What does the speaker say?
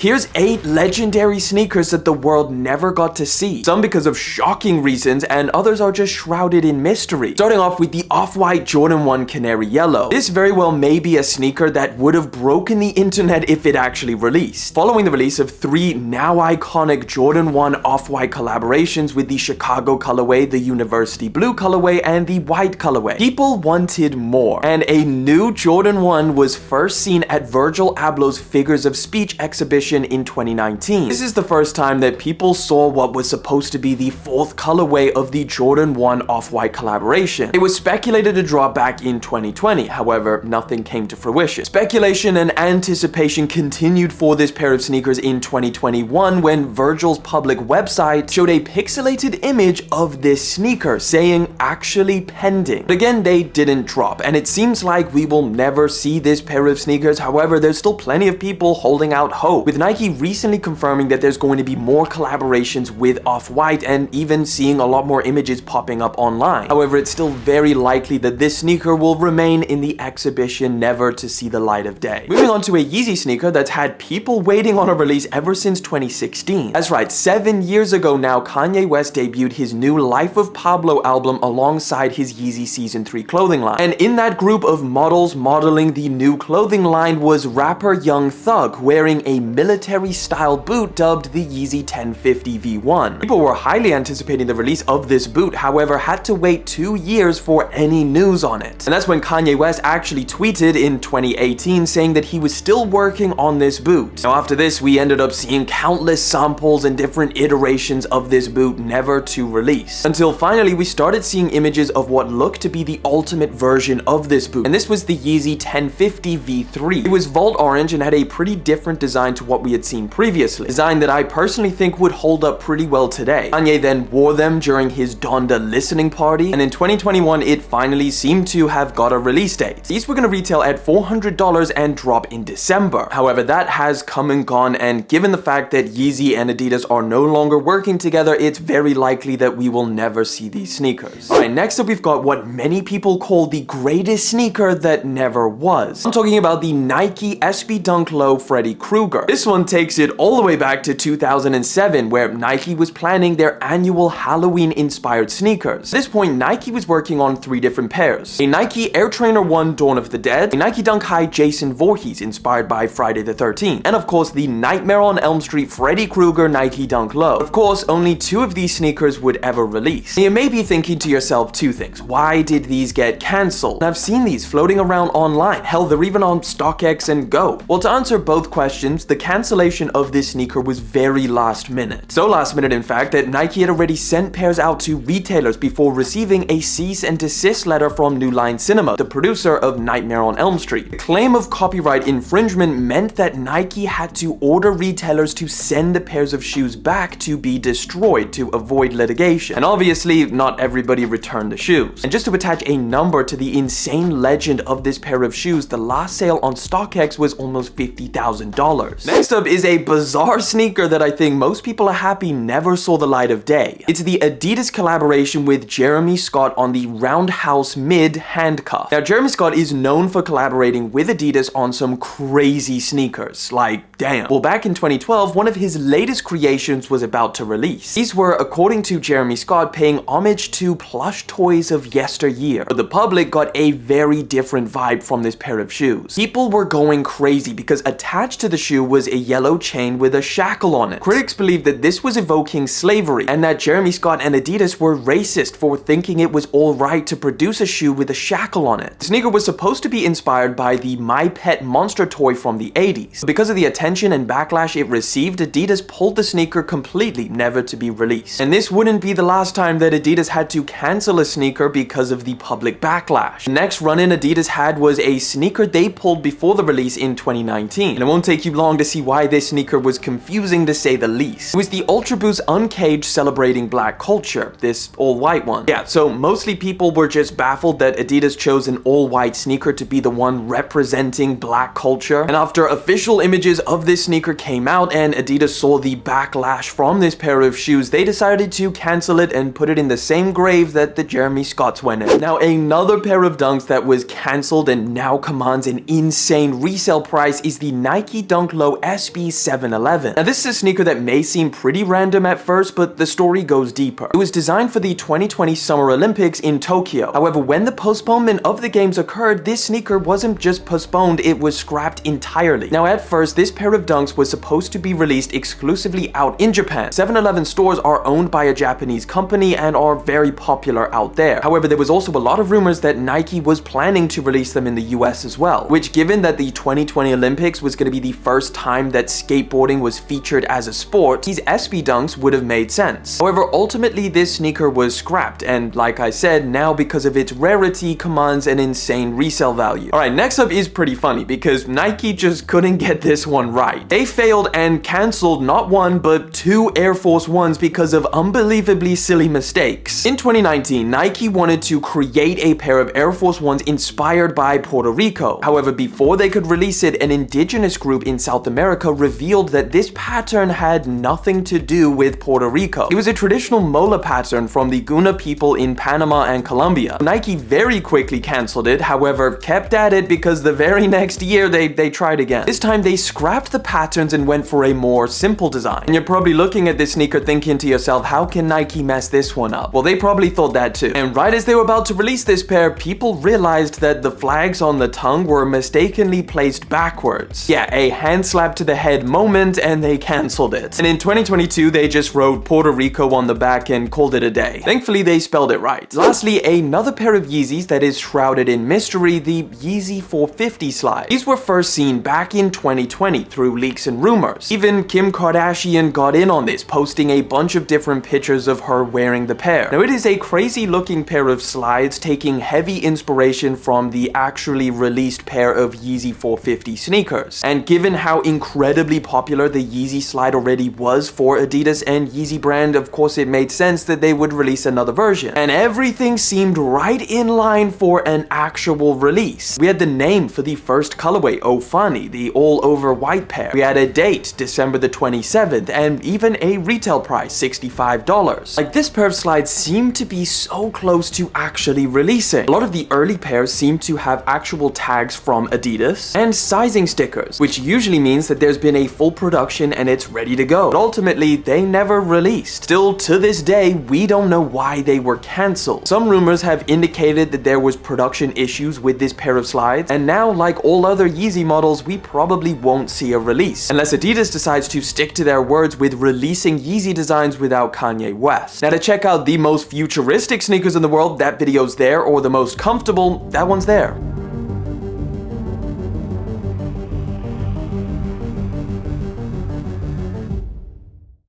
Here's 8 legendary sneakers that the world never got to see. Some because of shocking reasons, and others are just shrouded in mystery. Starting off with the off-white Jordan 1 Canary Yellow. This very well may be a sneaker that would have broken the internet if it actually released. Following the release of 3 now iconic Jordan 1 off-white collaborations with the Chicago colorway, the University Blue colorway, and the white colorway, people wanted more. And a new Jordan 1 was first seen at Virgil Abloh's Figures of Speech exhibition in 2019. This is the first time that people saw what was supposed to be the 4th colorway of the Jordan 1 off-white collaboration. It was speculated to drop back in 2020, however, nothing came to fruition. Speculation and anticipation continued for this pair of sneakers in 2021 when Virgil's public website showed a pixelated image of this sneaker saying actually pending. But again, they didn't drop, and it seems like we will never see this pair of sneakers. However, there's still plenty of people holding out hope, with Nike recently confirming that there's going to be more collaborations with Off-White and even seeing a lot more images popping up online. However, it's still very likely that this sneaker will remain in the exhibition, never to see the light of day. Moving on to a Yeezy sneaker that's had people waiting on a release ever since 2016. That's right, 7 years ago now, Kanye West debuted his new Life of Pablo album alongside his Yeezy Season 3 clothing line. And in that group of models modeling the new clothing line was rapper Young Thug, wearing a military-style boot dubbed the Yeezy 1050 V1. People were highly anticipating the release of this boot, however, had to wait 2 years for any news on it. And that's when Kanye West actually tweeted in 2018 saying that he was still working on this boot. Now after this, we ended up seeing countless samples and different iterations of this boot, never to release. Until finally, we started seeing images of what looked to be the ultimate version of this boot. And this was the Yeezy 1050 V3. It was Vault Orange and had a pretty different design to what we had seen previously. Design that I personally think would hold up pretty well today. Kanye then wore them during his Donda listening party, and in 2021 it finally seemed to have got a release date. These were going to retail at $400 and drop in December. However, that has come and gone, and given the fact that Yeezy and Adidas are no longer working together, it's very likely that we will never see these sneakers. Alright, next up we've got what many people call the greatest sneaker that never was. I'm talking about the Nike SB Dunk Low Freddy Krueger. This one takes it all the way back to 2007, where Nike was planning their annual Halloween-inspired sneakers. At this point, Nike was working on 3 different pairs. A Nike Air Trainer 1 Dawn of the Dead, a Nike Dunk High Jason Voorhees inspired by Friday the 13th, and of course the Nightmare on Elm Street Freddy Krueger Nike Dunk Low. Of course, only 2 of these sneakers would ever release. And you may be thinking to yourself 2 things. Why did these get cancelled? I've seen these floating around online. Hell, they're even on StockX and Go. Well, to answer both questions, the cancellation of this sneaker was very last minute. So last minute, in fact, that Nike had already sent pairs out to retailers before receiving a cease and desist letter from New Line Cinema, the producer of Nightmare on Elm Street. The claim of copyright infringement meant that Nike had to order retailers to send the pairs of shoes back to be destroyed to avoid litigation. And obviously, not everybody returned the shoes. And just to attach a number to the insane legend of this pair of shoes, the last sale on StockX was almost $50,000. Next up is a bizarre sneaker that I think most people are happy never saw the light of day. It's the Adidas collaboration with Jeremy Scott on the Roundhouse Mid handcuff. Now, Jeremy Scott is known for collaborating with Adidas on some crazy sneakers, like damn. Well, back in 2012, one of his latest creations was about to release. These were, according to Jeremy Scott, paying homage to plush toys of yesteryear. But the public got a very different vibe from this pair of shoes. People were going crazy because attached to the shoe was a yellow chain with a shackle on it. Critics believed that this was evoking slavery and that Jeremy Scott and Adidas were racist for thinking it was alright to produce a shoe with a shackle on it. The sneaker was supposed to be inspired by the My Pet monster toy from the 80s. But because of the attention and backlash it received, Adidas pulled the sneaker completely, never to be released. And this wouldn't be the last time that Adidas had to cancel a sneaker because of the public backlash. The next run-in Adidas had was a sneaker they pulled before the release in 2019. And it won't take you long to see why this sneaker was confusing to say the least. It was the Ultra Boost Uncaged celebrating black culture, this all-white one. Yeah, so mostly people were just baffled that Adidas chose an all-white sneaker to be the one representing black culture. And after official images of this sneaker came out and Adidas saw the backlash from this pair of shoes, they decided to cancel it and put it in the same grave that the Jeremy Scotts went in. Now, another pair of dunks that was cancelled and now commands an insane resale price is the Nike Dunk Low SB 711. Now this is a sneaker that may seem pretty random at first, but the story goes deeper. It was designed for the 2020 Summer Olympics in Tokyo. However, when the postponement of the games occurred, this sneaker wasn't just postponed, it was scrapped entirely. Now at first, this pair of dunks was supposed to be released exclusively out in Japan. 711 stores are owned by a Japanese company and are very popular out there. However, there was also a lot of rumors that Nike was planning to release them in the US as well, which, given that the 2020 Olympics was going to be the first time that skateboarding was featured as a sport, these SB dunks would have made sense. However, ultimately this sneaker was scrapped, and like I said, now because of its rarity commands an insane resale value. Alright, next up is pretty funny because Nike just couldn't get this one right. They failed and cancelled not one but two Air Force Ones because of unbelievably silly mistakes. In 2019, Nike wanted to create a pair of Air Force Ones inspired by Puerto Rico. However, before they could release it, an indigenous group in South America revealed that this pattern had nothing to do with Puerto Rico. It was a traditional mola pattern from the Guna people in Panama and Colombia. Nike very quickly cancelled it, however, kept at it because the very next year they tried again. This time they scrapped the patterns and went for a more simple design. And you're probably looking at this sneaker thinking to yourself, how can Nike mess this one up? Well, they probably thought that too. And right as they were about to release this pair, people realized that the flags on the tongue were mistakenly placed backwards. Yeah, a hand slap to the head moment, and they cancelled it. And in 2022, they just wrote Puerto Rico on the back and called it a day. Thankfully, they spelled it right. Lastly, another pair of Yeezys that is shrouded in mystery, the Yeezy 450 slide. These were first seen back in 2020 through leaks and rumors. Even Kim Kardashian got in on this, posting a bunch of different pictures of her wearing the pair. Now, it is a crazy looking pair of slides taking heavy inspiration from the actually released pair of Yeezy 450 sneakers. And given how incredibly popular the Yeezy slide already was for Adidas and Yeezy brand, of course it made sense that they would release another version. And everything seemed right in line for an actual release. We had the name for the first colorway, Oh Funny, the all-over white pair. We had a date, December the 27th, and even a retail price, $65. Like, this pair of slides seemed to be so close to actually releasing. A lot of the early pairs seem to have actual tags from Adidas and sizing stickers, which usually means that there's been a full production and it's ready to go. But ultimately, they never released. Still, to this day, we don't know why they were cancelled. Some rumors have indicated that there was production issues with this pair of slides, and now, like all other Yeezy models, we probably won't see a release, unless Adidas decides to stick to their words with releasing Yeezy designs without Kanye West. Now, to check out the most futuristic sneakers in the world, that video's there, or the most comfortable, that one's there.